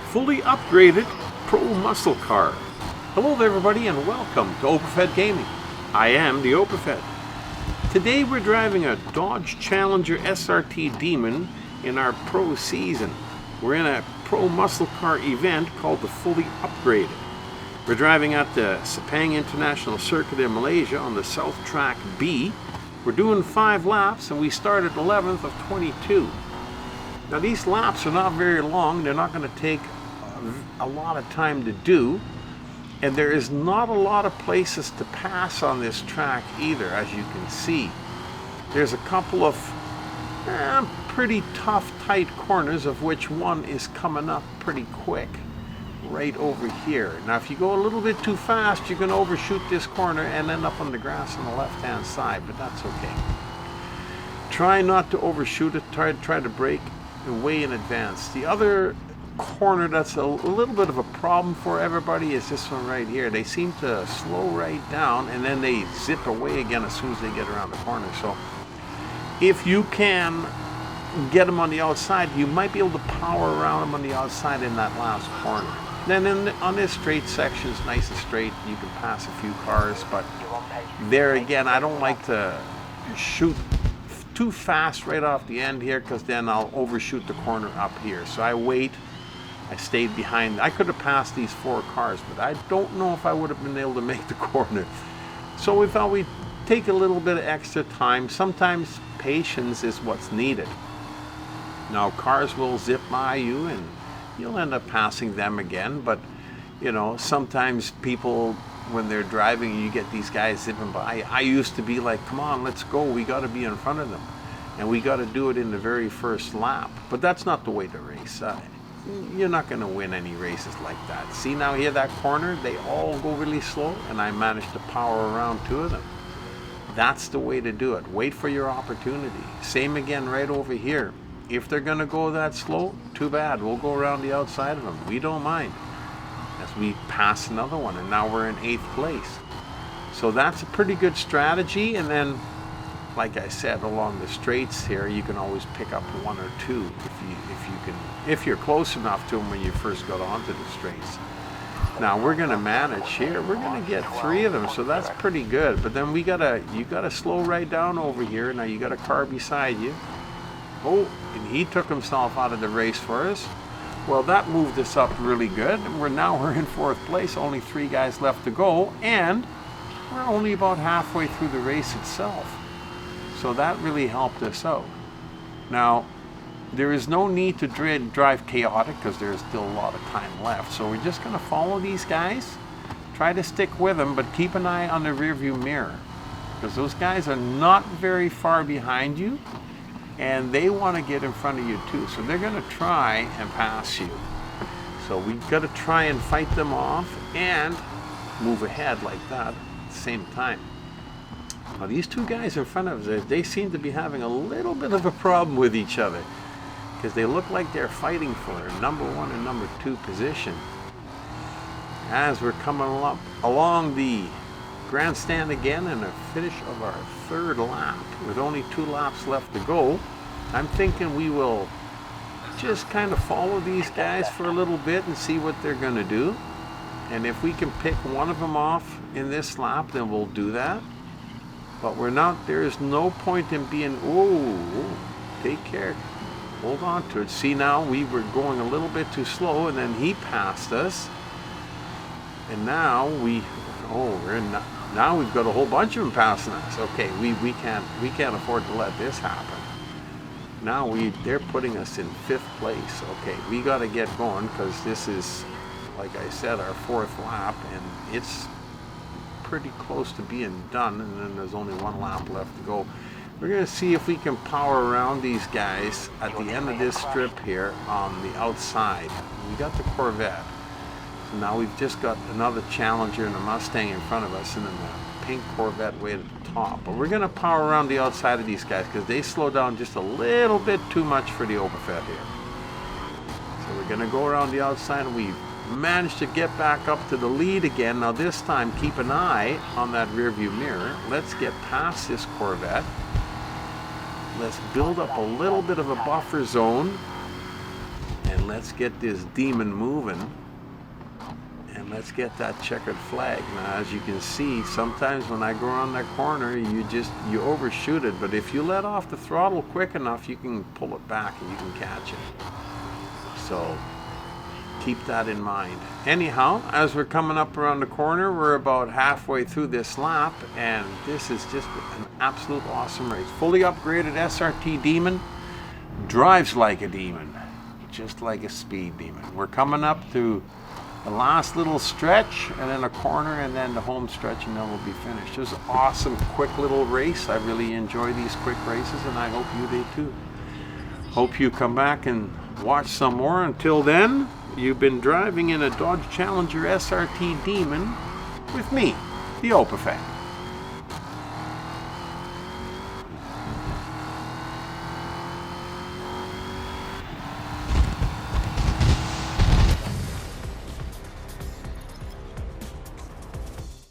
fully upgraded pro muscle car. Hello there everybody and welcome to Overfed Gaming. I am the Overfed. Today we're driving a Dodge Challenger SRT Demon in our pro season. We're in a pro muscle car event called the Fully Upgraded. We're driving at the Sepang International Circuit in Malaysia on the South Track B. We're doing 5 laps and we start at 11th of 22. Now these laps are not very long. They're not going to take a lot of time to do. And there is not a lot of places to pass on this track either, as you can see. There's a couple of pretty tough, tight corners, of which one is coming up pretty quick, right over here. Now if you go a little bit too fast, you can overshoot this corner and end up on the grass on the left-hand side, but that's okay. Try not to overshoot it, try to brake way in advance. The other corner that's a little bit of a problem for everybody is this one right here. They seem to slow right down and then they zip away again as soon as they get around the corner. So if you can get them on the outside, you might be able to power around them on the outside in that last corner. Then on this straight section, it's nice and straight. You can pass a few cars, but there again, I don't like to shoot too fast right off the end here, because then I'll overshoot the corner up here. So I wait. I stayed behind. I could have passed these 4 cars, but I don't know if I would have been able to make the corner. So we thought we'd take a little bit of extra time. Sometimes patience is what's needed. Now cars will zip by you and you'll end up passing them again, but you know, sometimes people, when they're driving, you get these guys zipping by. I used to be like, come on, let's go, we got to be in front of them, and we got to do it in the very first lap. But that's not the way to race. You're not going to win any races like that. See now here, that corner, they all go really slow, and I managed to power around 2 of them. That's the way to do it. Wait for your opportunity. Same again right over here. If they're going to go that slow, too bad. We'll go around the outside of them. We don't mind. As we pass another one, and now we're in 8th place. So that's a pretty good strategy. And then, like I said, along the straights here, you can always pick up 1 or 2 if you're close enough to them when you first got onto the straights. Now we're going to manage here. We're going to get 3 of them, so that's pretty good. But then you gotta slow right down over here. Now you got a car beside you. Oh, and he took himself out of the race for us. Well, that moved us up really good. And we're in 4th place. Only 3 guys left to go, and we're only about halfway through the race itself. So that really helped us out. Now, there is no need to drive chaotic, because there's still a lot of time left. So we're just going to follow these guys, try to stick with them, but keep an eye on the rearview mirror, because those guys are not very far behind you, and they want to get in front of you too. So they're going to try and pass you. So we've got to try and fight them off and move ahead like that at the same time. Now these 2 guys in front of us, they seem to be having a little bit of a problem with each other, because they look like they're fighting for number 1 and number 2 position. As we're coming along the grandstand again, and a finish of our 3rd lap with only 2 laps left to go, I'm thinking we will just kind of follow these guys for a little bit and see what they're going to do. And if we can pick one of them off in this lap, then we'll do that. But we're not, there is no point in being, oh, take care. Hold on to it. See, now we were going a little bit too slow, and then he passed us. And now now we've got a whole bunch of them passing us. Okay, we can't afford to let this happen. Now they're putting us in 5th place. Okay, we got to get going, because this is, like I said, our 4th lap, and it's pretty close to being done, and then there's only 1 lap left to go. We're going to see if we can power around these guys at the end of this strip here on the outside. We got the Corvette. So now we've just got another Challenger and a Mustang in front of us, and then the pink Corvette way at the top. But we're going to power around the outside of these guys, because they slow down just a little bit too much for the Overfed here. So we're going to go around the outside, and we've managed to get back up to the lead again. Now this time, keep an eye on that rearview mirror. Let's get past this Corvette. Let's build up a little bit of a buffer zone and let's get this demon moving. And let's get that checkered flag. Now, as you can see, sometimes when I go around that corner, you overshoot it. But if you let off the throttle quick enough, you can pull it back and you can catch it. So keep that in mind. Anyhow, as we're coming up around the corner, we're about halfway through this lap, and this is just an absolute awesome race. Fully upgraded SRT Demon, drives like a demon, just like a speed demon. We're coming up to the last little stretch, and then a corner, and then the home stretch, and then we'll be finished. It was an awesome, quick little race. I really enjoy these quick races, and I hope you do too. Hope you come back and watch some more. Until then, you've been driving in a Dodge Challenger SRT Demon with me, the Overfed.